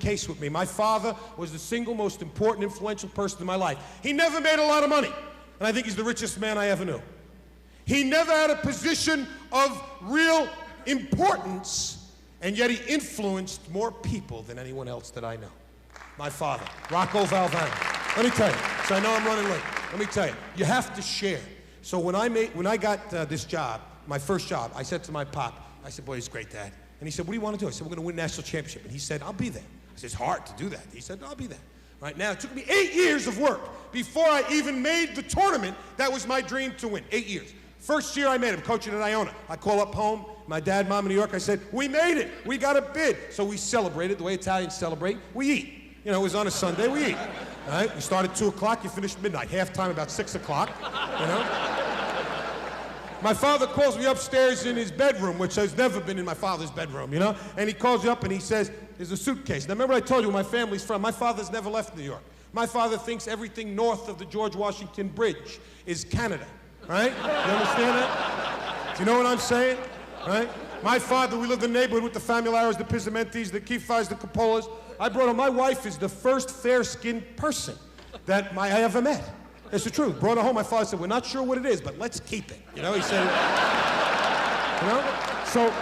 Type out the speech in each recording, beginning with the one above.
case with me. My father was the single most important, influential person in my life. He never made a lot of money, and I think he's the richest man I ever knew. He never had a position of real importance, and yet he influenced more people than anyone else that I know. My father, Rocco Valvano. Let me tell you, so I know I'm running late. Let me tell you, you have to share. So when I got this job, my first job, I said to my pop, I said, boy, he's great, Dad. And he said, what do you want to do? I said, we're going to win a national championship. And he said, I'll be there. I said, it's hard to do that. He said, I'll be there. Right now, it took me 8 years of work before I even made the tournament. That was my dream to win, 8 years. First year I made it, I'm coaching at Iona. I call up home, my dad, mom in New York, I said, we made it, we got a bid. So we celebrated the way Italians celebrate, we eat. You know, it was on a Sunday, we eat. All right, we started 2 o'clock, you finished midnight. Halftime about 6 o'clock, you know? My father calls me upstairs in his bedroom, which has never been in my father's bedroom, you know? And he calls you up and he says, there's a suitcase. Now remember I told you where my family's from. My father's never left New York. My father thinks everything north of the George Washington Bridge is Canada, right? You understand that? Do you know what I'm saying? Right? My father, we lived in the neighborhood with the Famularos, the Pizzamentes, the Kifas, the Coppolas. I brought him, my wife is the first fair-skinned person that I ever met. It's the truth. Brought her home, my father said, we're not sure what it is, but let's keep it. You know, he said, you know? So,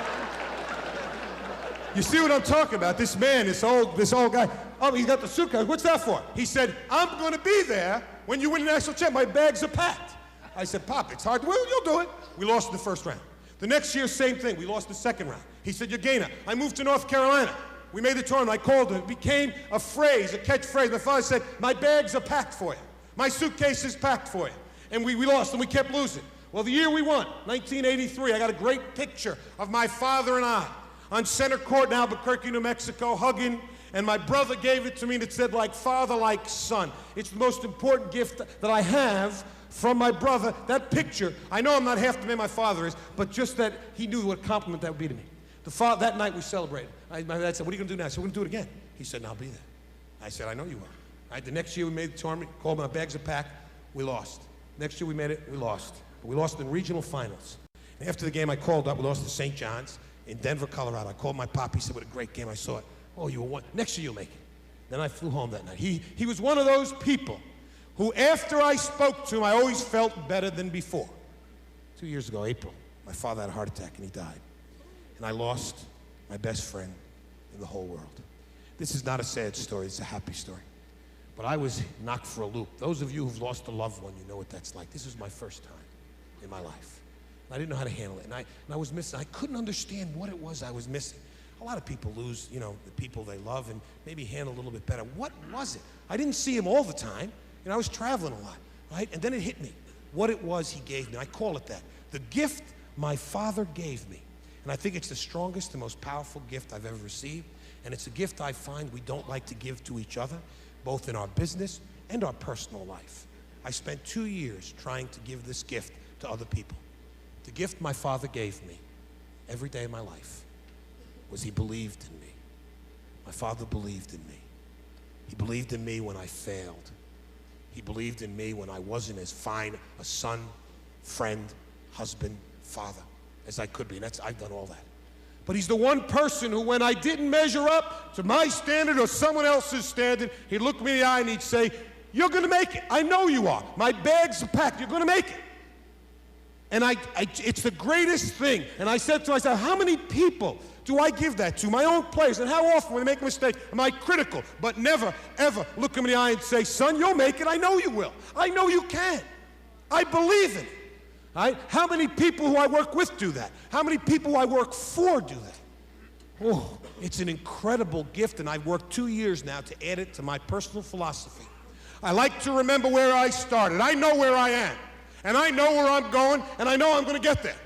you see what I'm talking about? This man, this old guy, oh, he's got the suitcase. What's that for? He said, I'm going to be there when you win the national championship. My bags are packed. I said, Pop, it's hard. Well, you'll do it. We lost in the first round. The next year, same thing. We lost the second round. He said, you're Gainer. I moved to North Carolina. We made the tournament. I called him. It became a phrase, a catchphrase. My father said, my bags are packed for you. My suitcase is packed for you. And we lost, and we kept losing. Well, the year we won, 1983, I got a great picture of my father and I on center court in Albuquerque, New Mexico, hugging, and my brother gave it to me, and it said, like father, like son. It's the most important gift that I have from my brother. That picture, I know I'm not half the man my father is, but just that he knew what a compliment that would be to me. That night we celebrated. My dad said, what are you going to do now? I said, we're going to do it again. He said, no, I'll be there. I said, I know you are. All right, the next year we made the tournament, called my bags are packed, we lost. Next year we made it, we lost. But we lost in regional finals. And after the game I called up, we lost to St. John's in Denver, Colorado. I called my pop, he said, what a great game, I saw it. Oh, you won. Next year you'll make it. Then I flew home that night. He was one of those people who after I spoke to him, I always felt better than before. 2 years ago, April, my father had a heart attack and he died. And I lost my best friend in the whole world. This is not a sad story, it's a happy story. But I was knocked for a loop. Those of you who've lost a loved one, you know what that's like. This was my first time in my life. I didn't know how to handle it. And I was missing. I couldn't understand what it was I was missing. A lot of people lose, you know, the people they love and maybe handle a little bit better. What was it? I didn't see him all the time. You know, I was traveling a lot, right? And then it hit me. What it was he gave me. I call it that. The gift my father gave me. And I think it's the strongest, the most powerful gift I've ever received. And it's a gift I find we don't like to give to each other, both in our business and our personal life. I spent 2 years trying to give this gift to other people. The gift my father gave me every day of my life was he believed in me. My father believed in me. He believed in me when I failed. He believed in me when I wasn't as fine a son, friend, husband, father as I could be. And I've done all that. But he's the one person who, when I didn't measure up to my standard or someone else's standard, he'd look me in the eye and he'd say, you're going to make it. I know you are. My bags are packed. You're going to make it. And it's the greatest thing. And I said to myself, how many people do I give that to? My own players. And how often when they make a mistake am I critical? But never, ever look them in the eye and say, son, you'll make it. I know you will. I know you can. I believe in it. Right? How many people who I work with do that? How many people who I work for do that? Oh, it's an incredible gift, and I've worked 2 years now to add it to my personal philosophy. I like to remember where I started. I know where I am, and I know where I'm going, and I know I'm going to get there.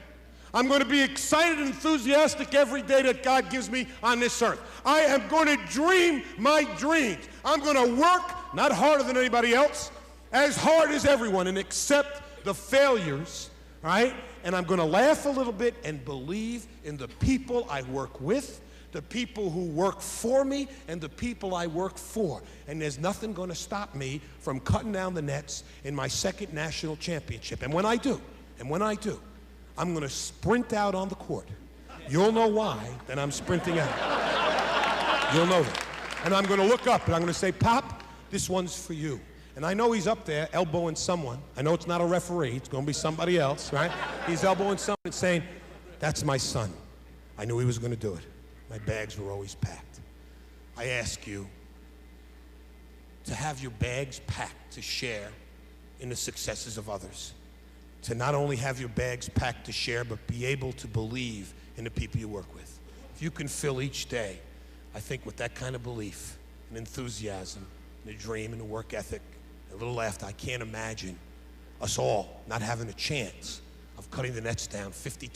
I'm going to be excited and enthusiastic every day that God gives me on this earth. I am going to dream my dreams. I'm going to work, not harder than anybody else, as hard as everyone, and accept the failures, right? And I'm going to laugh a little bit and believe in the people I work with, the people who work for me, and the people I work for. And there's nothing going to stop me from cutting down the nets in my second national championship. And when I do, I'm going to sprint out on the court. You'll know why that I'm sprinting out. You'll know that. And I'm going to look up and I'm going to say, Pop, this one's for you. And I know he's up there elbowing someone. I know it's not a referee. It's going to be somebody else, right? He's elbowing someone and saying, that's my son. I knew he was going to do it. My bags were always packed. I ask you to have your bags packed to share in the successes of others. To not only have your bags packed to share, but be able to believe in the people you work with. If you can fill each day, I think with that kind of belief and enthusiasm and a dream and a work ethic, a little laughter, I can't imagine us all not having a chance of cutting the nets down 52